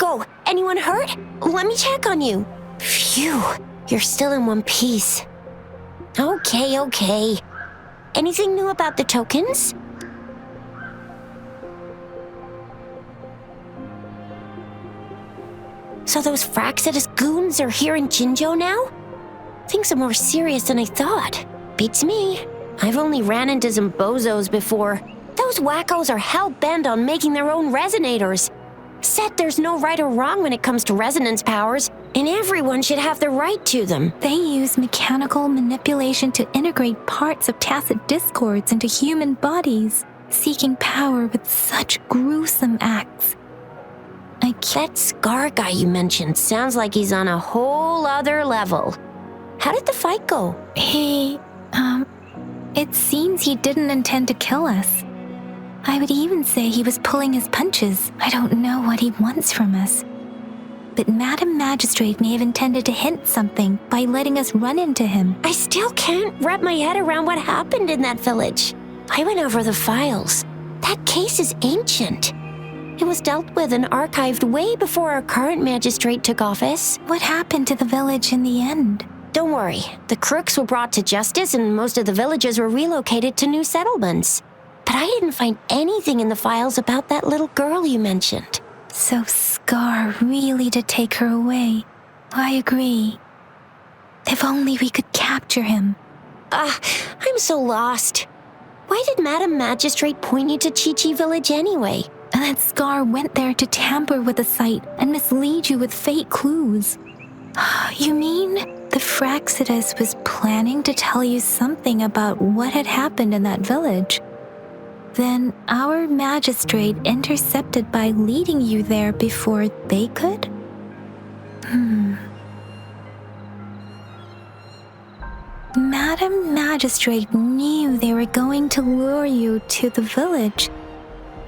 go? Anyone hurt? Let me check on you. Phew, you're still in one piece. Okay. Anything new about the tokens? So those Fraxidus goons are here in Jinzhou now? Things are more serious than I thought. Beats me. I've only ran into some bozos before. Those wackos are hell-bent on making their own resonators. Said there's no right or wrong when it comes to resonance powers, and everyone should have the right to them. They use mechanical manipulation to integrate parts of tacit discords into human bodies, seeking power with such gruesome acts. That Scar guy you mentioned sounds like he's on a whole other level. How did the fight go? It seems he didn't intend to kill us. I would even say he was pulling his punches. I don't know what he wants from us. But Madam Magistrate may have intended to hint something by letting us run into him. I still can't wrap my head around what happened in that village. I went over the files. That case is ancient. It was dealt with and archived way before our current magistrate took office. What happened to the village in the end? Don't worry. The crooks were brought to justice and most of the villagers were relocated to new settlements. But I didn't find anything in the files about that little girl you mentioned. So Scar really did take her away. I agree. If only we could capture him. I'm so lost. Why did Madam Magistrate point you to Chi-Chi Village anyway? And that Scar went there to tamper with the site and mislead you with fake clues. You mean the Fraxidus was planning to tell you something about what had happened in that village? Then our magistrate intercepted by leading you there before they could? Madam Magistrate knew they were going to lure you to the village,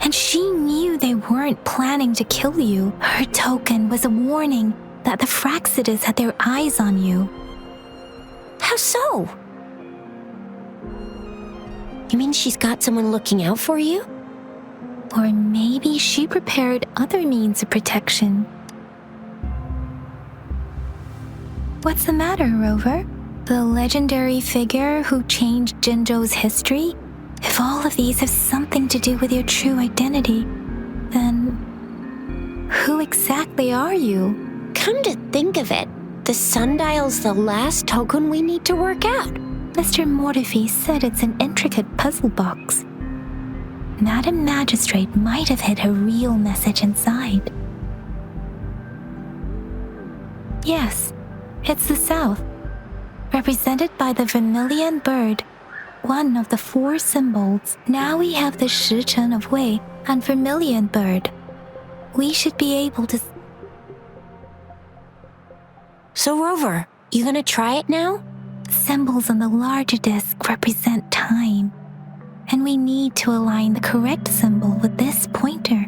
and she knew they weren't planning to kill you. Her token was a warning that the Fraxidus had their eyes on you. How so? You mean she's got someone looking out for you? Or maybe she prepared other means of protection. What's the matter, Rover? The legendary figure who changed Jinzhou's history? If all of these have something to do with your true identity, then who exactly are you? Come to think of it, the sundial's the last token we need to work out. Mr. Mortefi said it's an intricate puzzle box. Madam Magistrate might have hid her real message inside. Yes, it's the South, represented by the vermilion bird, one of the 4 symbols. Now we have the Shichen of Wei and vermilion bird. We should be able to... So Rover, you gonna try it now? Symbols on the larger disc represent time, and we need to align the correct symbol with this pointer.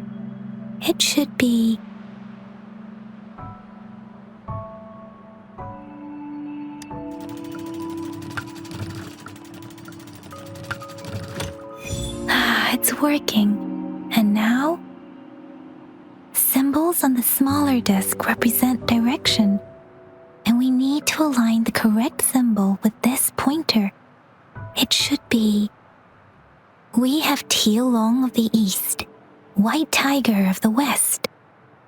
It should be... It's working. And now? Symbols on the smaller disc represent direction, and we need to align the correct symbol with this pointer. It should be... We have Tialong of the east, white tiger of the west,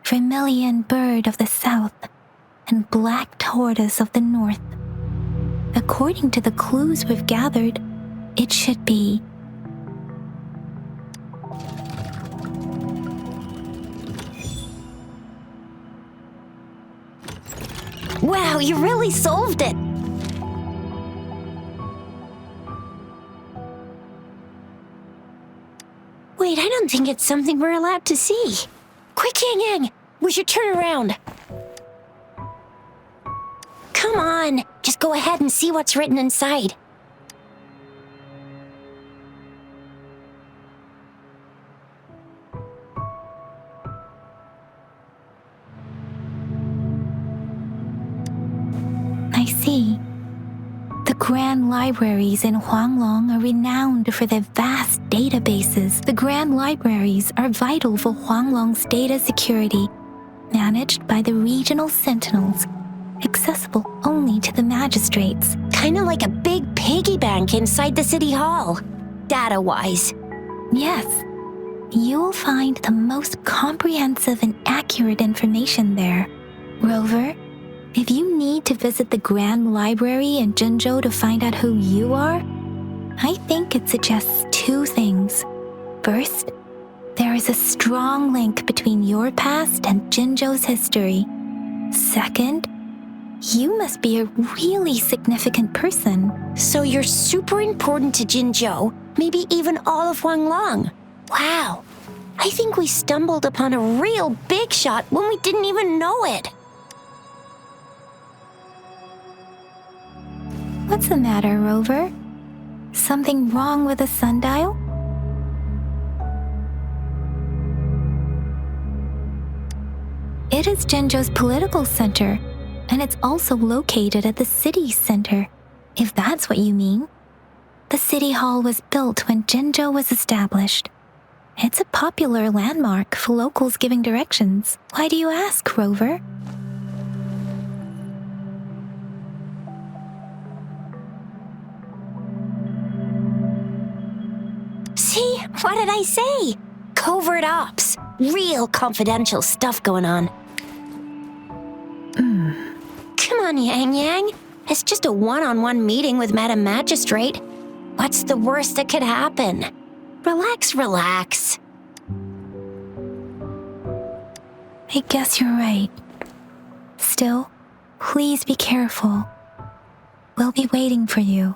vermilion bird of the south, and black tortoise of the north. According to the clues we've gathered, it should be... Wow, you really solved it! Wait, I don't think it's something we're allowed to see. Quick, Yang Yang! We should turn around. Come on, just go ahead and see what's written inside. I see. The grand libraries in Huanglong are renowned for their vast databases. The grand libraries are vital for Huanglong's data security, managed by the regional sentinels, accessible only to the magistrates. Kinda like a big piggy bank inside the city hall, data-wise. Yes, you will find the most comprehensive and accurate information there. Rover, if you need to visit the Grand Library in Jinzhou to find out who you are, I think it suggests two things. First, there is a strong link between your past and Jinzhou's history. Second, you must be a really significant person. So you're super important to Jinzhou, maybe even all of Huanglong. Wow, I think we stumbled upon a real big shot when we didn't even know it. What's the matter, Rover? Something wrong with the sundial? It is Jinzhou's political center, and it's also located at the city center, if that's what you mean. The city hall was built when Jinzhou was established. It's a popular landmark for locals giving directions. Why do you ask, Rover? See, what did I say? Covert ops. Real confidential stuff going on. Come on, Yang Yang. It's just a one-on-one meeting with Madam Magistrate. What's the worst that could happen? Relax, relax. I guess you're right. Still, please be careful. We'll be waiting for you.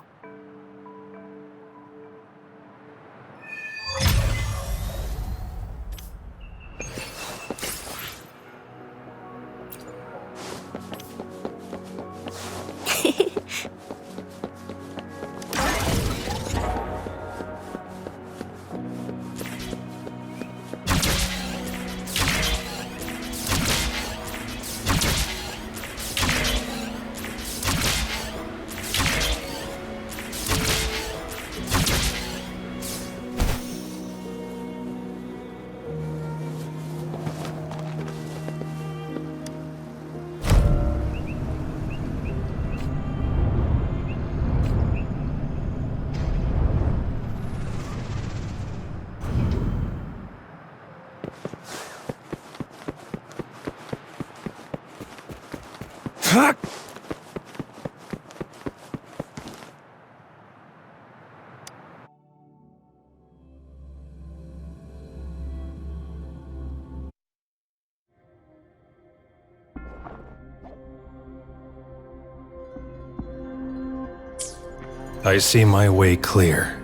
I see my way clear.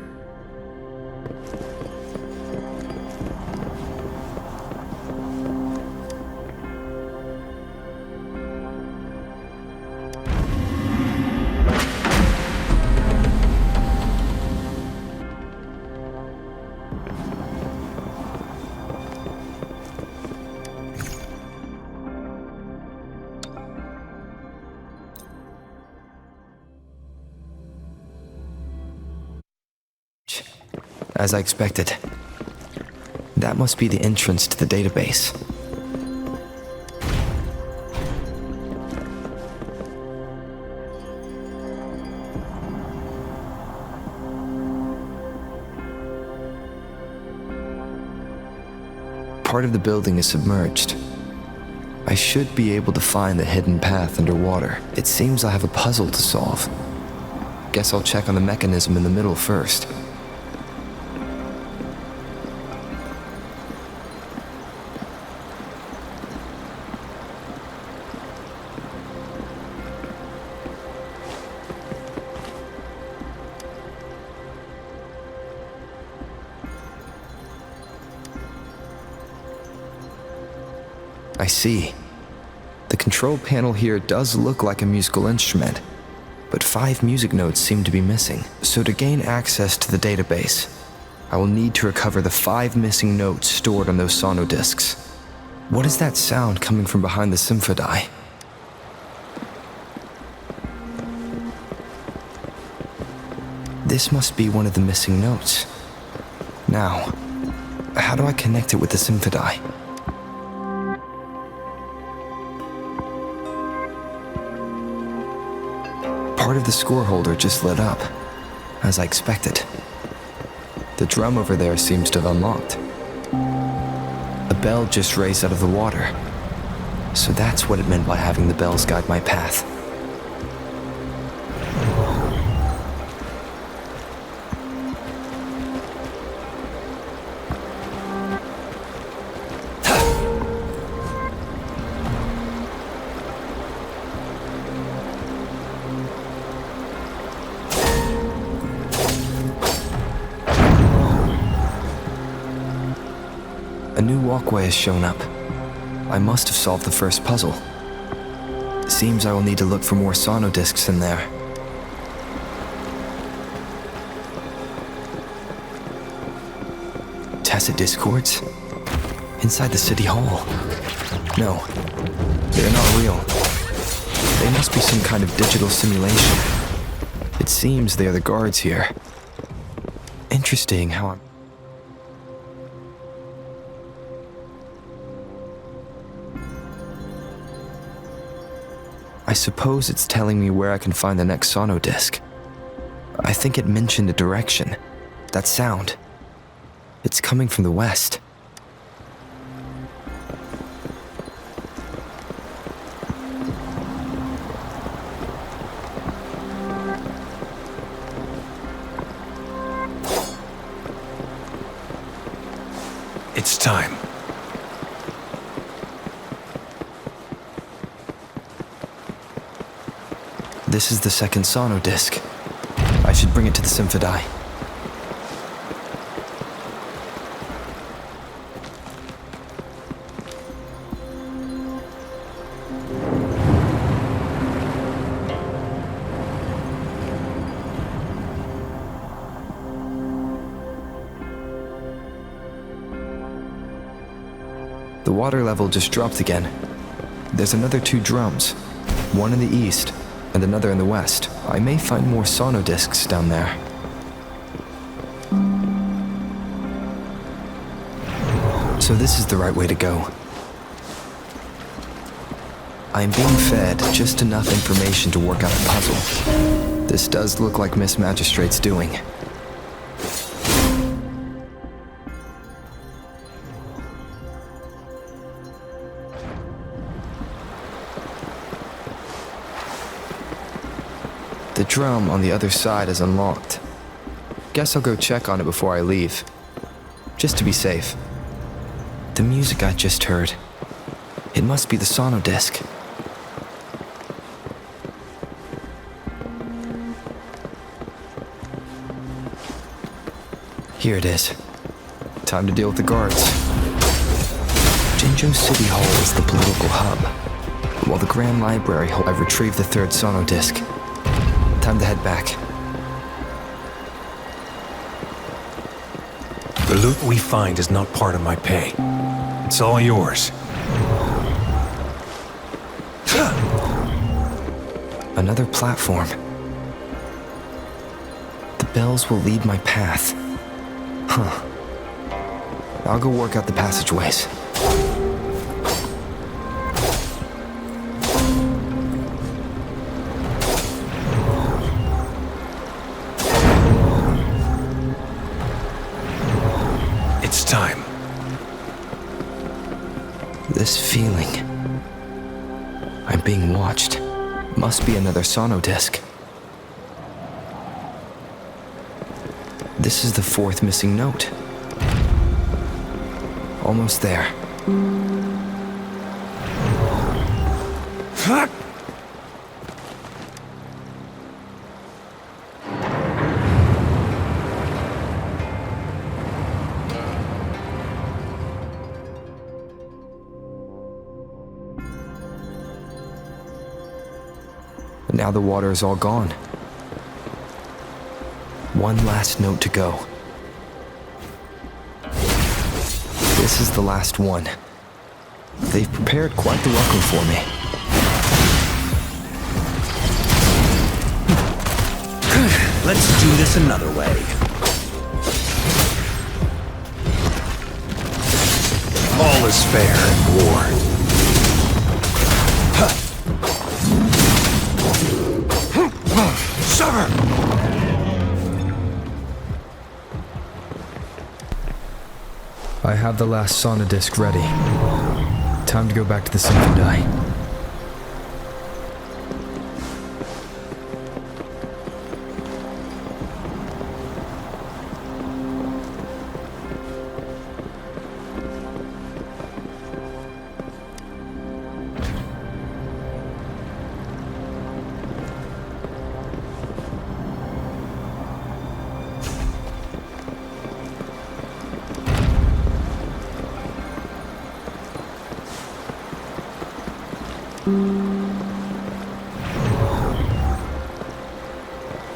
As I expected. That must be the entrance to the database. Part of the building is submerged. I should be able to find the hidden path underwater. It seems I have a puzzle to solve. Guess I'll check on the mechanism in the middle first. I see. The control panel here does look like a musical instrument, but 5 music notes seem to be missing. So to gain access to the database, I will need to recover the 5 missing notes stored on those sono discs. What is that sound coming from behind the Symphodi? This must be one of the missing notes. Now, how do I connect it with the Symphodi? Part of the score holder just lit up, as I expected. The drum over there seems to have unlocked. A bell just raised out of the water. So that's what it meant by having the bells guide my path. A new walkway has shown up. I must have solved the first puzzle. Seems I will need to look for more sono discs in there. Tacit discords? Inside the city hall? No, they're not real. They must be some kind of digital simulation. It seems they are the guards here. Interesting how I'm... I suppose it's telling me where I can find the next sono disc. I think it mentioned a direction. That sound. It's coming from the west. It's time. This is the second sono disc. I should bring it to the Symphodi. The water level just dropped again. There's another 2 drums, one in the east and another in the west. I may find more sono discs down there. So this is the right way to go. I am being fed just enough information to work out a puzzle. This does look like Miss Magistrate's doing. The drum on the other side is unlocked. Guess I'll go check on it before I leave, just to be safe. The music I just heard, it must be the sono disc. Here it is. Time to deal with the guards. Jinzhou City Hall is the political hub, while the Grand Library hall I've retrieved the 3rd sono disc. Time to head back. The loot we find is not part of my pay. It's all yours. Another platform. The bells will lead my path. Huh. I'll go work out the passageways. It's time. This feeling. I'm being watched. Must be another sono disc. This is the 4th missing note. Almost there. Now the water is all gone. One last note to go. This is the last one. They've prepared quite the welcome for me. Let's do this another way. All is fair in war. have the last sauna disc ready. Time to go back to the Symphony.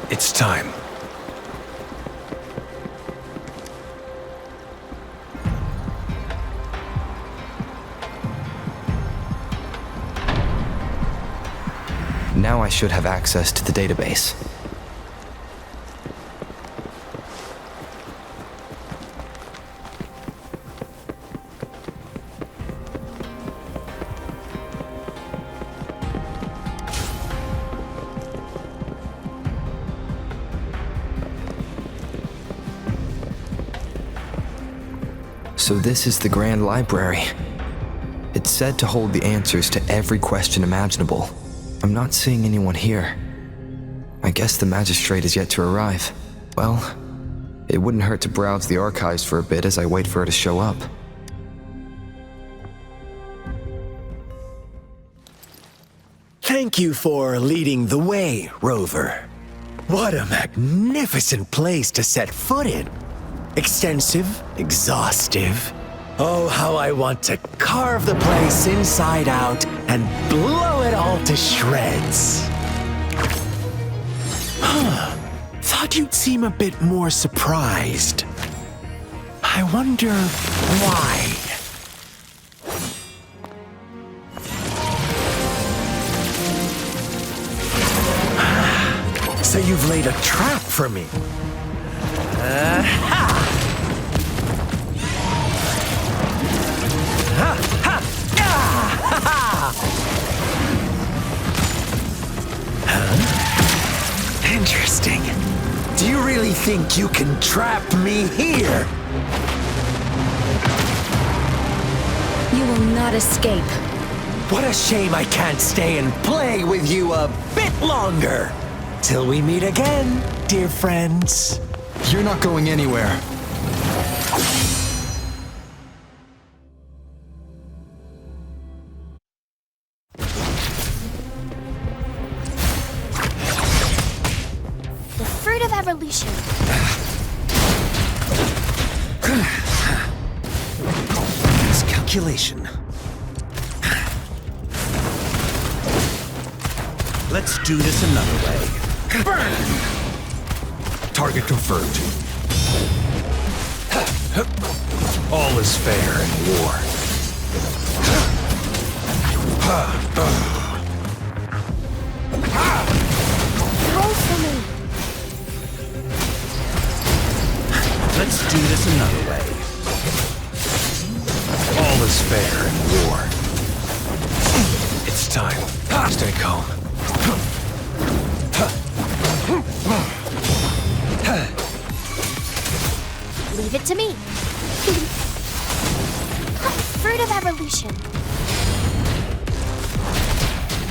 It's time. Now I should have access to the database. So this is the Grand Library. It's said to hold the answers to every question imaginable. I'm not seeing anyone here. I guess the magistrate is yet to arrive. Well, it wouldn't hurt to browse the archives for a bit as I wait for her to show up. Thank you for leading the way, Rover. What a magnificent place to set foot in. Extensive, exhaustive. Oh, how I want to carve the place inside out and blow it all to shreds. Thought you'd seem a bit more surprised. I wonder why. So you've laid a trap for me. Interesting. Do you really think you can trap me here? You will not escape. What a shame I can't stay and play with you a bit longer. Till we meet again, dear friends. You're not going anywhere. The fruit of evolution. Miscalculation. Let's do this another way. Burn! Target confirmed. All is fair in war. Roll for me. Let's do this another way. All is fair in war. It's time. Stay calm. Leave it to me. Fruit of evolution.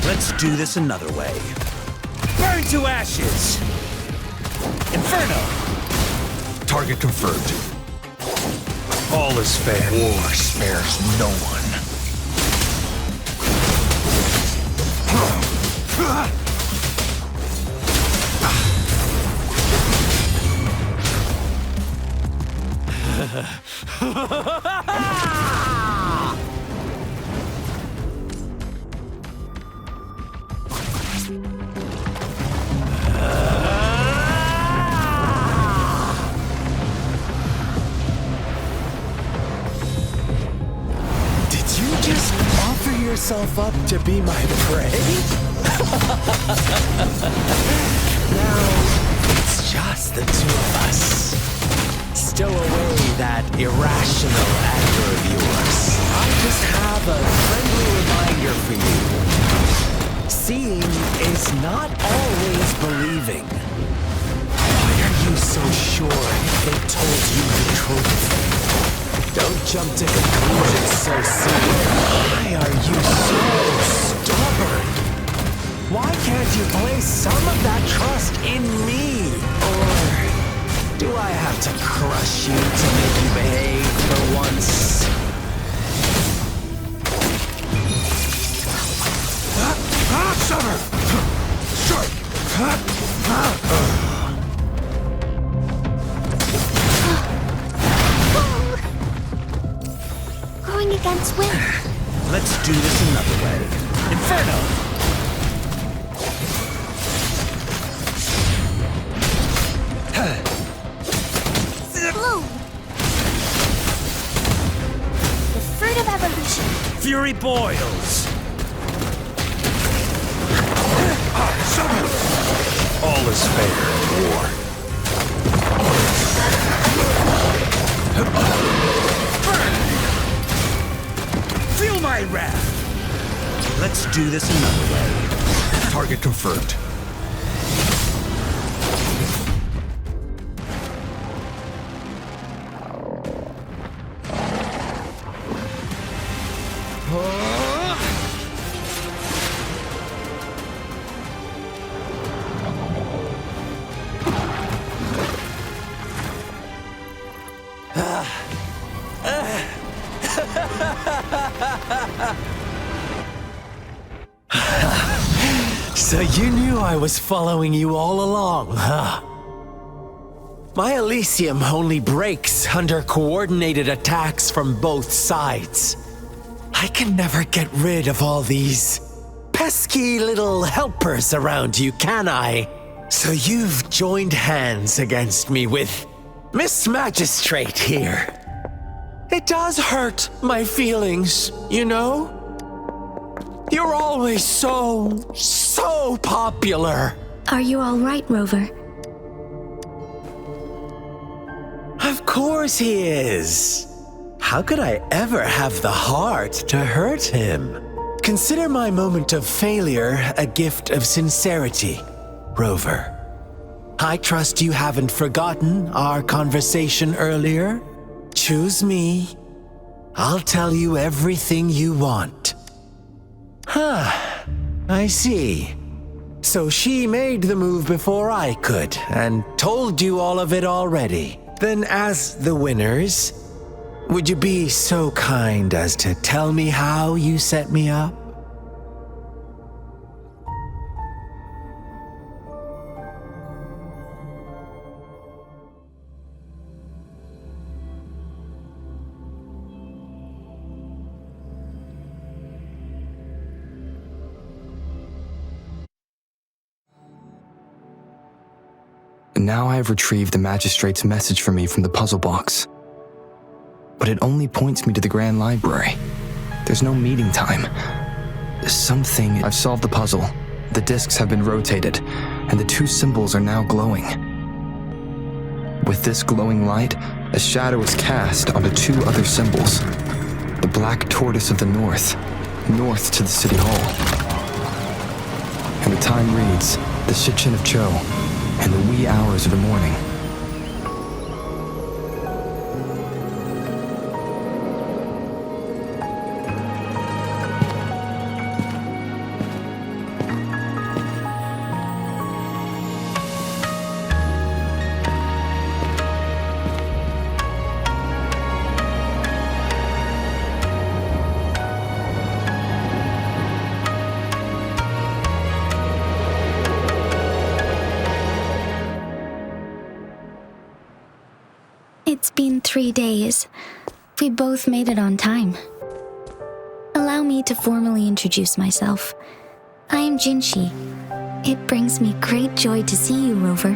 Let's do this another way. Burn to ashes! Inferno! Target confirmed. All is fair. War spares no one. Did you just offer yourself up to be my prey? Now, it's just the two of us. Stow away that irrational anger of yours. I just have a friendly reminder for you. Seeing is not always believing. Why are you so sure they told you the truth? Don't jump to conclusions so soon. Why are you so stubborn? Why can't you place some of that trust in me? Or do I have to crush you to make you behave for once? Summer! Sure! Going against wind. Let's do this another way. Inferno! Bloom. The fruit of evolution. Fury boils! All is fair in war. Feel my wrath! Let's do this another way. Target confirmed. So you knew I was following you all along, huh? My Elysium only breaks under coordinated attacks from both sides. I can never get rid of all these pesky little helpers around you, can I? So you've joined hands against me with Miss Magistrate here. It does hurt my feelings, you know? You're always so popular. Are you all right, Rover? Of course he is. How could I ever have the heart to hurt him? Consider my moment of failure a gift of sincerity, Rover. I trust you haven't forgotten our conversation earlier. Choose me. I'll tell you everything you want. Huh. I see. So she made the move before I could, and told you all of it already. Then as the winners, would you be so kind as to tell me how you set me up? Now I have retrieved the magistrate's message for me from the puzzle box. But it only points me to the Grand Library. There's no meeting time. I've solved the puzzle. The discs have been rotated, and the two symbols are now glowing. With this glowing light, a shadow is cast onto two other symbols. The black tortoise of the north to the city hall. And the time reads, the Shichin of Cho, and the wee hours of the morning. It's been 3 days. We both made it on time. Allow me to formally introduce myself. I am Jinshi. It brings me great joy to see you, Rover.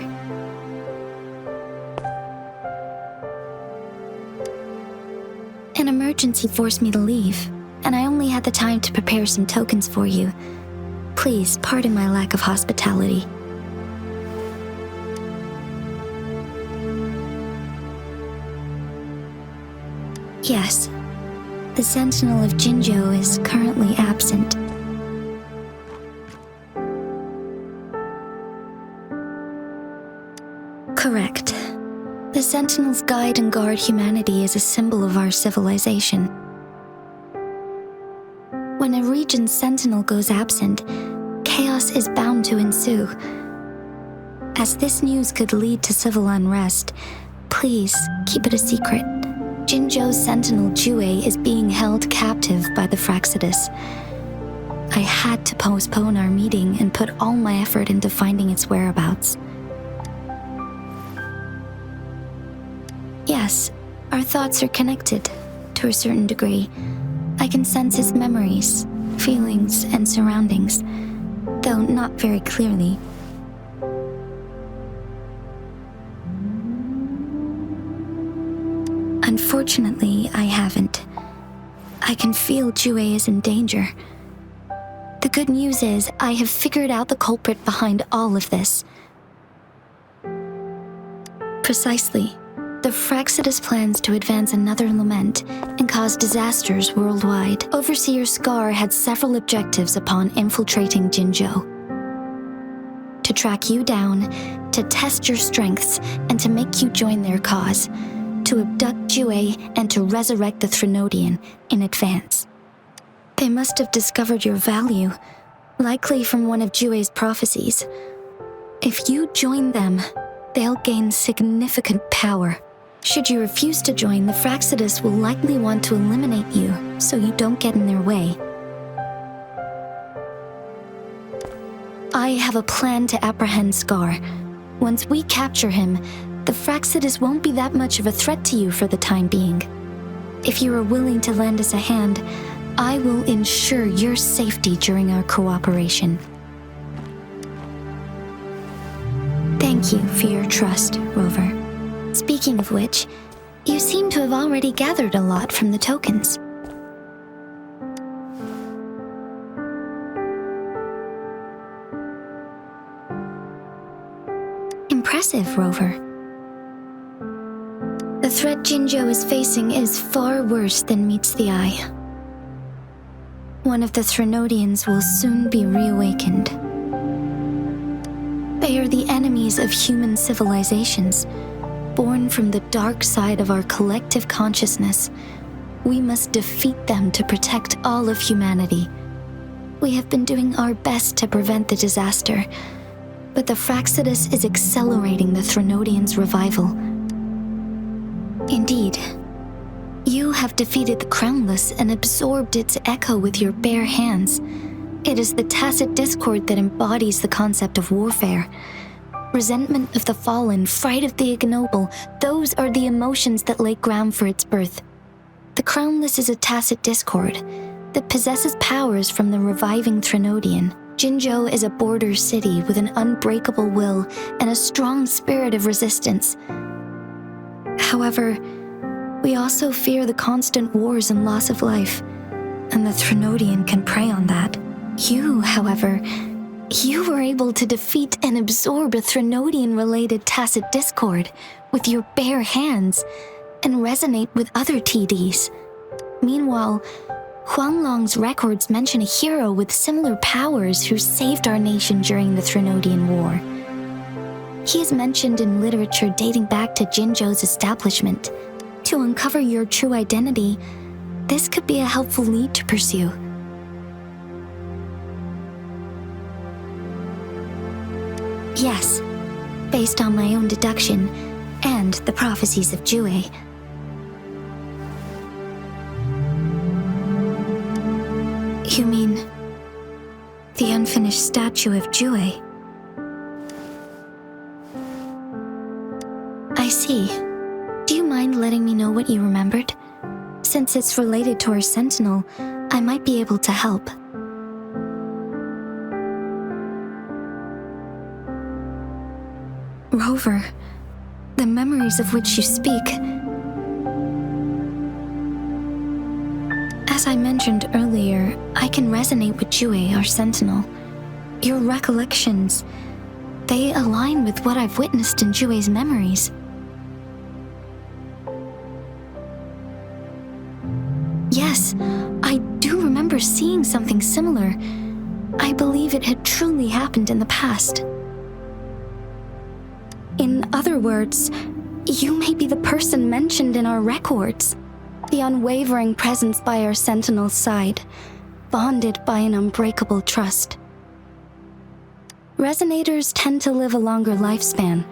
An emergency forced me to leave, and I only had the time to prepare some tokens for you. Please pardon my lack of hospitality. Yes, the Sentinel of Jinzhou is currently absent. Correct. The Sentinels guide and guard humanity as a symbol of our civilization. When a region's sentinel goes absent, chaos is bound to ensue. As this news could lead to civil unrest, please keep it a secret. Jinzhou's sentinel Jue is being held captive by the Fraxidus. I had to postpone our meeting and put all my effort into finding its whereabouts. Yes, our thoughts are connected, to a certain degree. I can sense his memories, feelings, and surroundings, though not very clearly. Unfortunately, I haven't. I can feel Jue is in danger. The good news is I have figured out the culprit behind all of this. Precisely. The Fraxidus plans to advance another lament and cause disasters worldwide. Overseer Scar had several objectives upon infiltrating Jinzhou. To track you down, to test your strengths, and to make you join their cause. To abduct Jue and to resurrect the Threnodian in advance. They must have discovered your value, likely from one of Jue's prophecies. If you join them, they'll gain significant power. Should you refuse to join, the Fraxidus will likely want to eliminate you, so you don't get in their way. I have a plan to apprehend Scar. Once we capture him, the Fraxidus won't be that much of a threat to you for the time being. If you are willing to lend us a hand, I will ensure your safety during our cooperation. Thank you for your trust, Rover. Speaking of which, you seem to have already gathered a lot from the tokens. Impressive, Rover. The threat Jinzhou is facing is far worse than meets the eye. One of the Threnodians will soon be reawakened. They are the enemies of human civilizations. Born from the dark side of our collective consciousness, we must defeat them to protect all of humanity. We have been doing our best to prevent the disaster, but the Fraxidus is accelerating the Threnodian's revival. Indeed, you have defeated the Crownless and absorbed its echo with your bare hands. It is the tacit discord that embodies the concept of warfare. Resentment of the fallen, fright of the ignoble, those are the emotions that lay ground for its birth. The Crownless is a tacit discord that possesses powers from the reviving Threnodian. Jinzhou is a border city with an unbreakable will and a strong spirit of resistance. However, we also fear the constant wars and loss of life, and the Threnodian can prey on that. You, however, you were able to defeat and absorb a Threnodian-related tacit discord with your bare hands and resonate with other TDs. Meanwhile, Huanglong's records mention a hero with similar powers who saved our nation during the Threnodian War. He is mentioned in literature dating back to Jinzhou's establishment. To uncover your true identity, this could be a helpful lead to pursue. Yes, based on my own deduction and the prophecies of Jue. You mean the unfinished statue of Jue? I see. Do you mind letting me know what you remembered? Since it's related to our sentinel, I might be able to help. Rover, the memories of which you speak. As I mentioned earlier, I can resonate with Jue, our sentinel. Your recollections, they align with what I've witnessed in Jue's memories. Yes, I do remember seeing something similar. I believe it had truly happened in the past. In other words, You may be the person mentioned in our records. The unwavering presence by our sentinel's side, bonded by an unbreakable trust. Resonators tend to live a longer lifespan,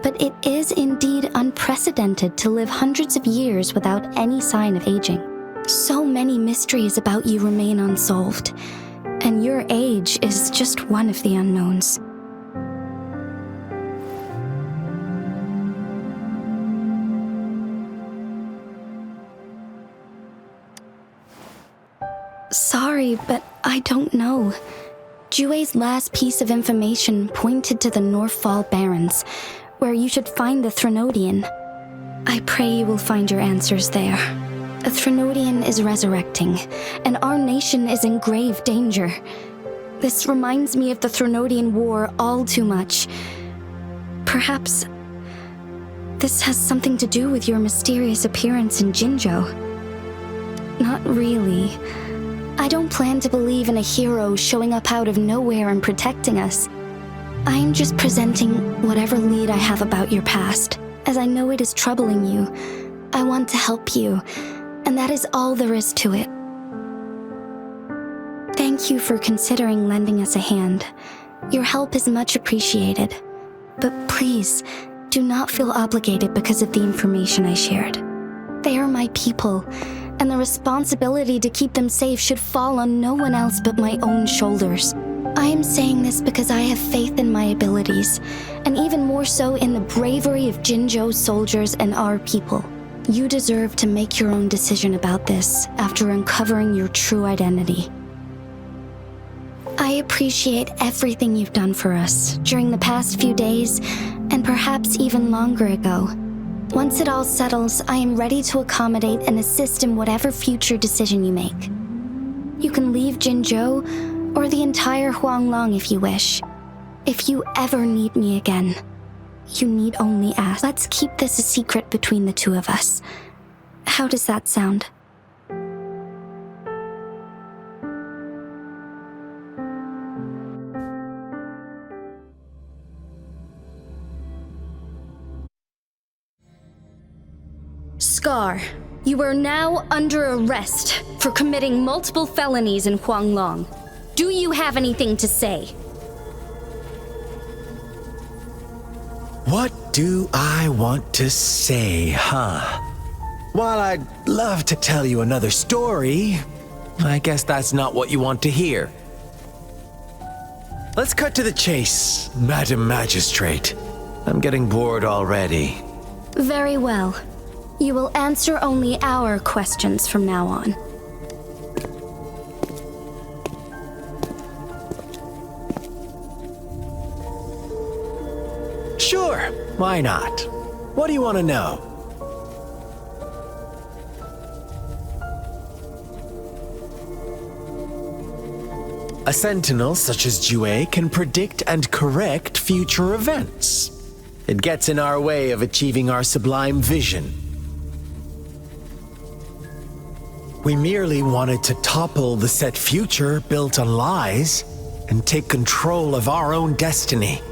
but it is indeed unprecedented to live hundreds of years without any sign of aging. So many mysteries about you remain unsolved, and your age is just one of the unknowns. Sorry, but I don't know. Jue's last piece of information pointed to the Northfall Barrens, where you should find the Threnodian. I pray you will find your answers there. A Threnodian is resurrecting, and our nation is in grave danger. This reminds me of the Threnodian War all too much. Perhaps this has something to do with your mysterious appearance in Jinzhou. Not really. I don't plan to believe in a hero showing up out of nowhere and protecting us. I'm just presenting whatever lead I have about your past, as I know it is troubling you. I want to help you, and that is all there is to it. Thank you for considering lending us a hand. Your help is much appreciated. But please, do not feel obligated because of the information I shared. They are my people, and the responsibility to keep them safe should fall on no one else but my own shoulders. I am saying this because I have faith in my abilities, and even more so in the bravery of Jinzhou's soldiers and our people. You deserve to make your own decision about this after uncovering your true identity. I appreciate everything you've done for us during the past few days, and perhaps even longer ago. Once it all settles, I am ready to accommodate and assist in whatever future decision you make. You can leave Jinzhou or the entire Huanglong if you wish. If you ever need me again, you need only ask. Let's keep this a secret between the two of us. How does that sound? Scar, you are now under arrest for committing multiple felonies in Huanglong. Do you have anything to say? What do I want to say, huh? While I'd love to tell you another story, I guess that's not what you want to hear. Let's cut to the chase, Madam Magistrate. I'm getting bored already. Very well. You will answer only our questions from now on. Sure, why not? What do you want to know? A sentinel such as Jue can predict and correct future events. It gets in our way of achieving our sublime vision. We merely wanted to topple the set future built on lies and take control of our own destiny.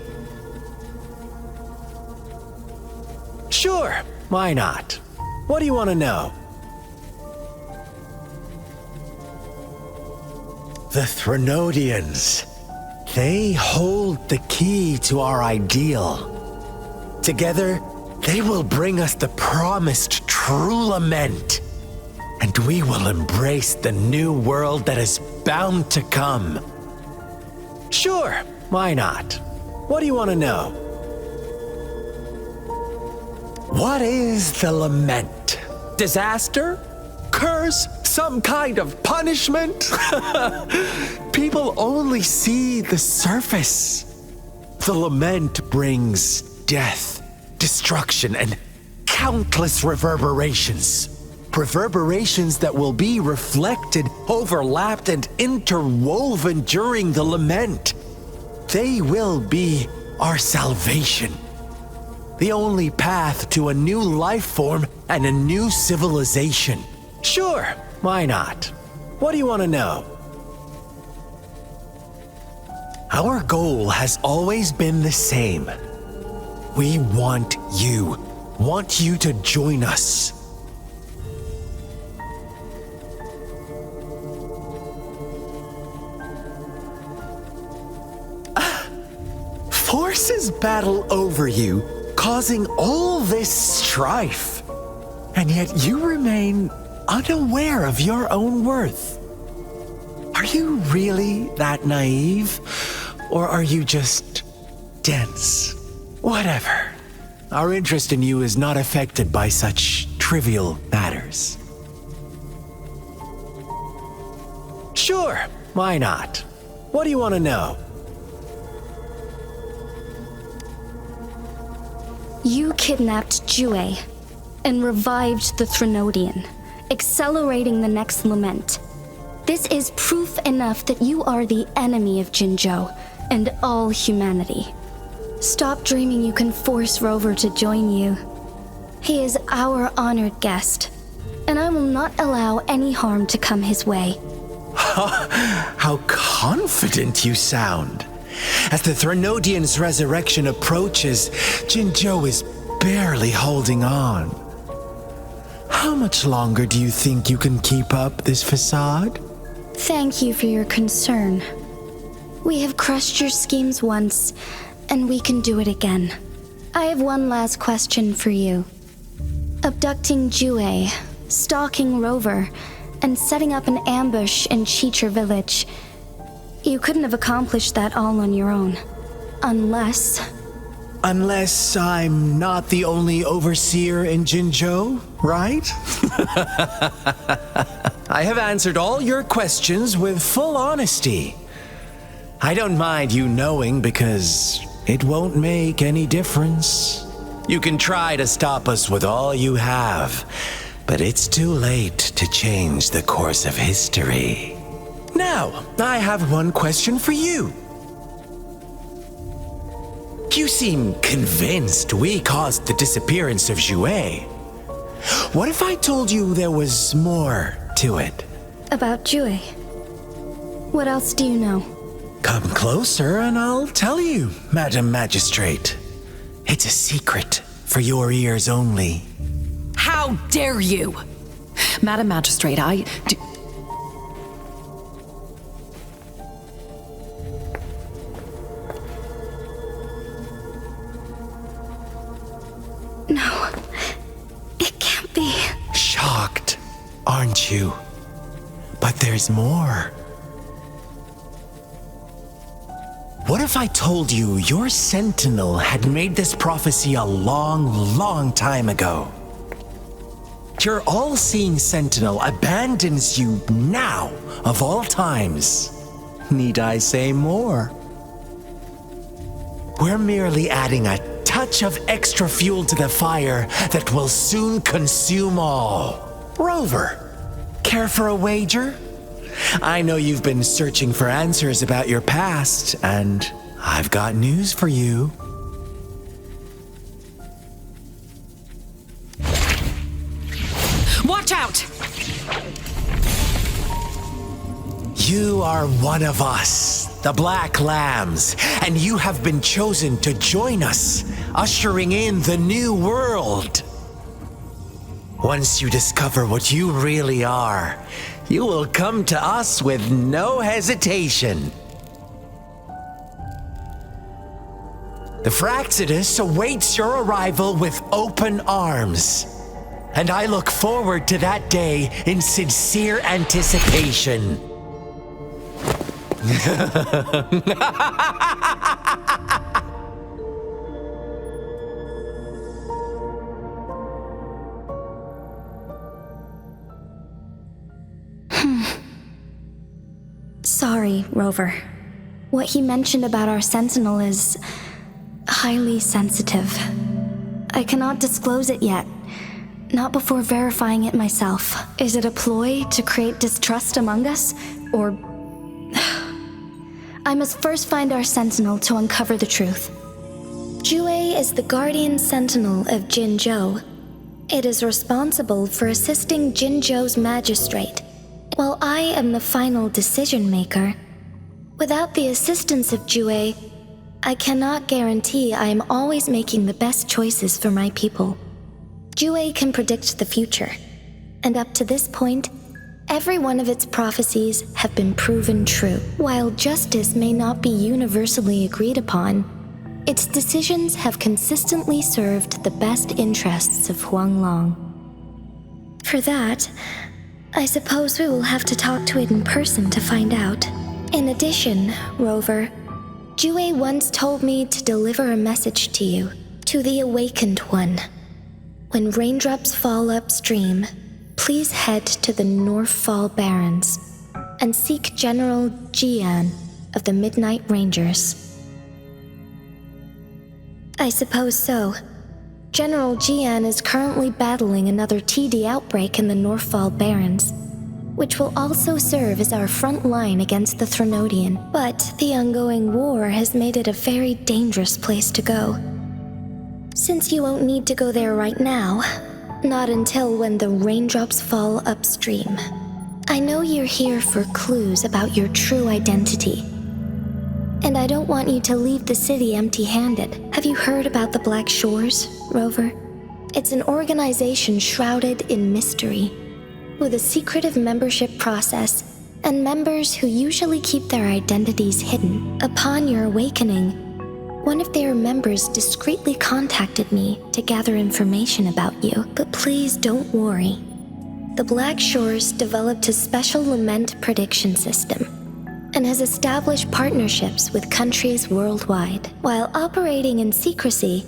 Sure, why not? What do you want to know? The Threnodians. They hold the key to our ideal. Together, they will bring us the promised true lament. And we will embrace the new world that is bound to come. Sure, why not? What do you want to know? What is the lament? Disaster? Curse? Some kind of punishment? People only see the surface. The lament brings death, destruction, and countless reverberations. Reverberations that will be reflected, overlapped, and interwoven during the lament. They will be our salvation. The only path to a new life form and a new civilization. Sure, why not? What do you want to know? Our goal has always been the same. We want you, want you to join us. Forces battle over you, causing all this strife. And yet you remain unaware of your own worth. Are you really that naive? Or are you just dense? Whatever. Our interest in you is not affected by such trivial matters. Sure, why not? What do you want to know? You kidnapped Jue and revived the Threnodian, accelerating the next lament. This is proof enough that you are the enemy of Jinzhou and all humanity. Stop dreaming you can force Rover to join you. He is our honored guest, and I will not allow any harm to come his way. How confident you sound. As the Threnodian's resurrection approaches, Jinzhou is barely holding on. How much longer do you think you can keep up this facade? Thank you for your concern. We have crushed your schemes once, and we can do it again. I have one last question for you. Abducting Jue, stalking Rover, and setting up an ambush in Cheecher village. You couldn't have accomplished that all on your own. Unless I'm not the only overseer in Jinzhou, right? I have answered all your questions with full honesty. I don't mind you knowing because it won't make any difference. You can try to stop us with all you have, but it's too late to change the course of history. Now, I have one question for you. You seem convinced we caused the disappearance of Jue. What if I told you there was more to it? about Jue. What else do you know? Come closer and I'll tell you, Madam Magistrate. It's a secret for your ears only. How dare you! Madam Magistrate, I do... No, it can't be. Shocked, aren't you? But there's more. What if I told you your sentinel had made this prophecy a long, long time ago? Your all-seeing sentinel abandons you now, of all times. Need I say more? We're merely adding a touch of extra fuel to the fire that will soon consume all. Rover, care for a wager? I know you've been searching for answers about your past, and I've got news for you. Watch out! You are one of us, the Black Lambs, and you have been chosen to join us, ushering in the new world. Once you discover what you really are, you will come to us with no hesitation. The Fraxidus awaits your arrival with open arms, and I look forward to that day in sincere anticipation. Sorry, Rover. What he mentioned about our sentinel is highly sensitive. I cannot disclose it yet, not before verifying it myself. Is it a ploy to create distrust among us, or... I must first find our sentinel to uncover the truth. Jue is the guardian sentinel of Jinzhou. It is responsible for assisting Jinzhou's magistrate, while I am the final decision maker. Without the assistance of Jue, I cannot guarantee I am always making the best choices for my people. Jue can predict the future, and up to this point, every one of its prophecies have been proven true. While justice may not be universally agreed upon, its decisions have consistently served the best interests of Huanglong. For that, I suppose we will have to talk to it in person to find out. In addition, Rover, Jue once told me to deliver a message to you, to the Awakened One. When raindrops fall upstream, please head to the Northfall Barrens and seek General Jian of the Midnight Rangers. I suppose so. General Jian is currently battling another TD outbreak in the Northfall Barrens, which will also serve as our front line against the Threnodian. But the ongoing war has made it a very dangerous place to go. Since you won't need to go there right now, not until when the raindrops fall upstream. I know you're here for clues about your true identity. And I don't want you to leave the city empty-handed. Have you heard about the Black Shores, Rover? It's an organization shrouded in mystery, with a secretive membership process and members who usually keep their identities hidden. Upon your awakening, one of their members discreetly contacted me to gather information about you. But please don't worry. The Black Shores developed a special lament prediction system and has established partnerships with countries worldwide. While operating in secrecy,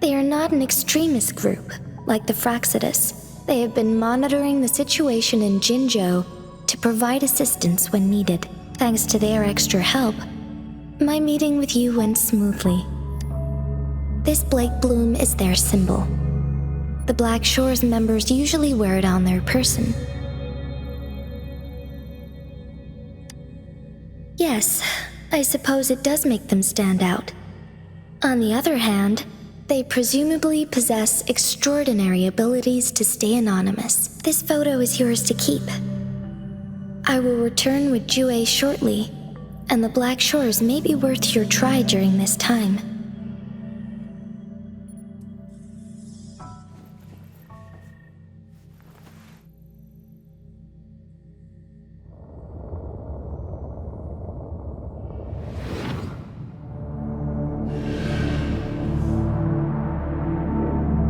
they are not an extremist group like the Fraxidus. They have been monitoring the situation in Jinzhou to provide assistance when needed. Thanks to their extra help, my meeting with you went smoothly. This Blake Bloom is their symbol. The Black Shores members usually wear it on their person. Yes, I suppose it does make them stand out. On the other hand, they presumably possess extraordinary abilities to stay anonymous. This photo is yours to keep. I will return with Jue shortly, and the Black Shores may be worth your try during this time.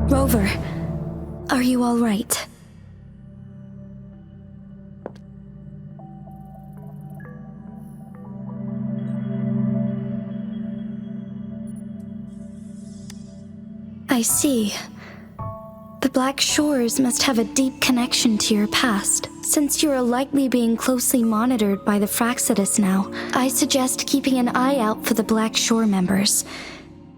Rover, are you all right? I see. The Black Shores must have a deep connection to your past. Since you are likely being closely monitored by the Fraxidus now, I suggest keeping an eye out for the Black Shore members.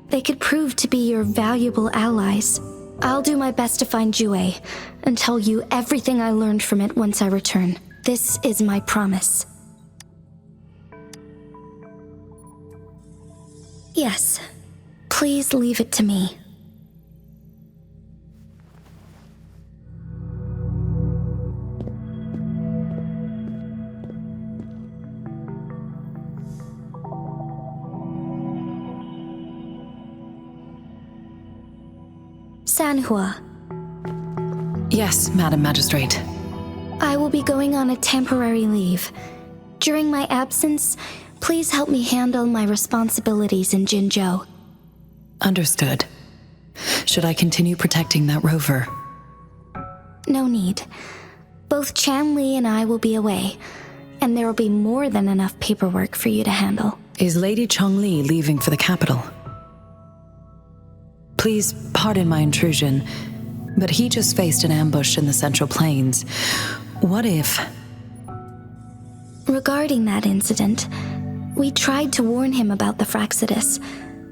They could prove to be your valuable allies. I'll do my best to find Jue and tell you everything I learned from it once I return. This is my promise. Yes, please leave it to me. Sanhua. Yes, Madam Magistrate. I will be going on a temporary leave. During my absence, please help me handle my responsibilities in Jinzhou. Understood. Should I continue protecting that rover? No need. Both Chanli and I will be away, and there will be more than enough paperwork for you to handle. Is Lady Chongli leaving for the capital? Please pardon my intrusion, but he just faced an ambush in the Central Plains. What if... Regarding that incident, we tried to warn him about the Fraxidus,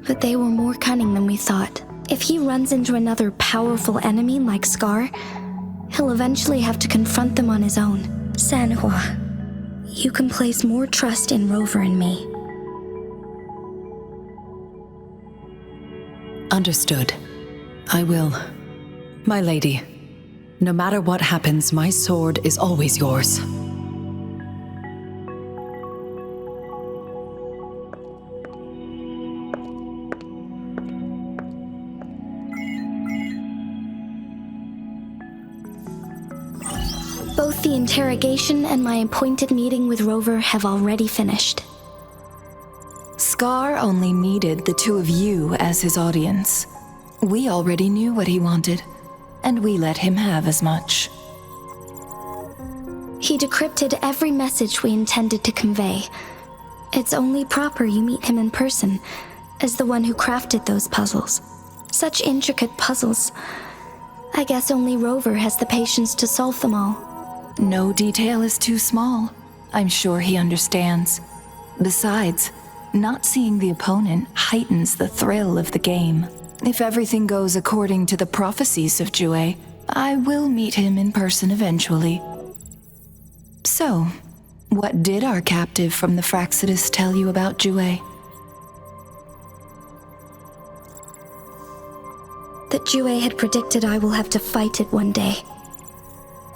but they were more cunning than we thought. If he runs into another powerful enemy like Scar, he'll eventually have to confront them on his own. Sanhua, you can place more trust in Rover and me. Understood. I will. My lady, no matter what happens, my sword is always yours. The interrogation and my appointed meeting with Rover have already finished. Scar only needed the two of you as his audience. We already knew what he wanted, and we let him have as much. He decrypted every message we intended to convey. It's only proper you meet him in person, as the one who crafted those puzzles. Such intricate puzzles. I guess only Rover has the patience to solve them all. No detail is too small. I'm sure he understands. Besides, not seeing the opponent heightens the thrill of the game. If everything goes according to the prophecies of Jue, I will meet him in person eventually. So, what did our captive from the Fraxidus tell you about Jue? That Jue had predicted I will have to fight it one day.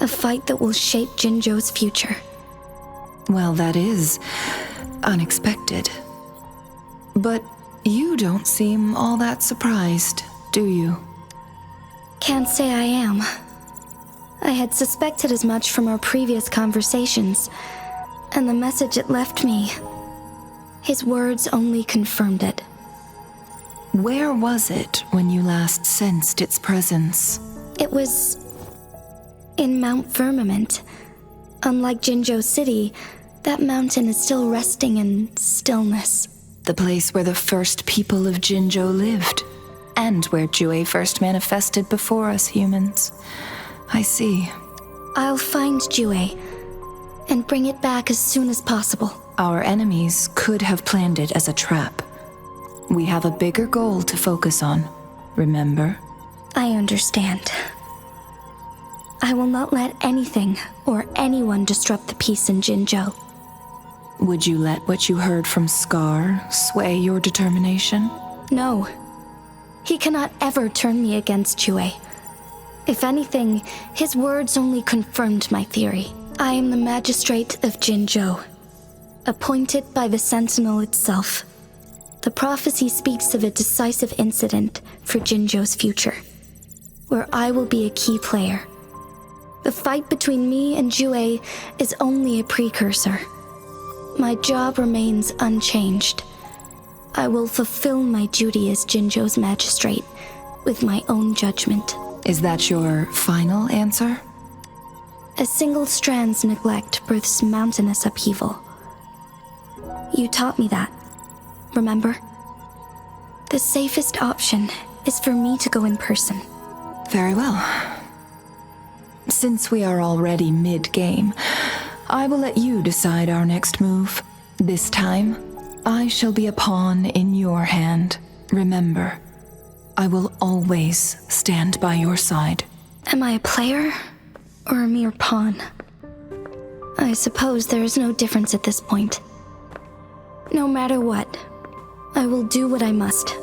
A fight that will shape Jinzhou's future. Well, that is unexpected. But you don't seem all that surprised, do you? Can't say I am. I had suspected as much from our previous conversations, and the message it left me, his words only confirmed it. Where was it when you last sensed its presence? It was in Mount Firmament. Unlike Jinzhou City, that mountain is still resting in stillness. The place where the first people of Jinzhou lived, and where Jue first manifested before us humans. I see. I'll find Jue and bring it back as soon as possible. Our enemies could have planned it as a trap. We have a bigger goal to focus on, remember? I understand. I will not let anything or anyone disrupt the peace in Jinzhou. Would you let what you heard from Scar sway your determination? No. He cannot ever turn me against Jue. If anything, his words only confirmed my theory. I am the magistrate of Jinzhou, appointed by the Sentinel itself. The prophecy speaks of a decisive incident for Jinzhou's future, where I will be a key player. The fight between me and Jue is only a precursor. My job remains unchanged. I will fulfill my duty as Jinzhou's magistrate with my own judgment. Is that your final answer? A single strand's neglect births mountainous upheaval. You taught me that, remember? The safest option is for me to go in person. Very well. Since we are already mid-game, I will let you decide our next move. This time, I shall be a pawn in your hand. Remember, I will always stand by your side. Am I a player or a mere pawn? I suppose there is no difference at this point. No matter what, I will do what I must.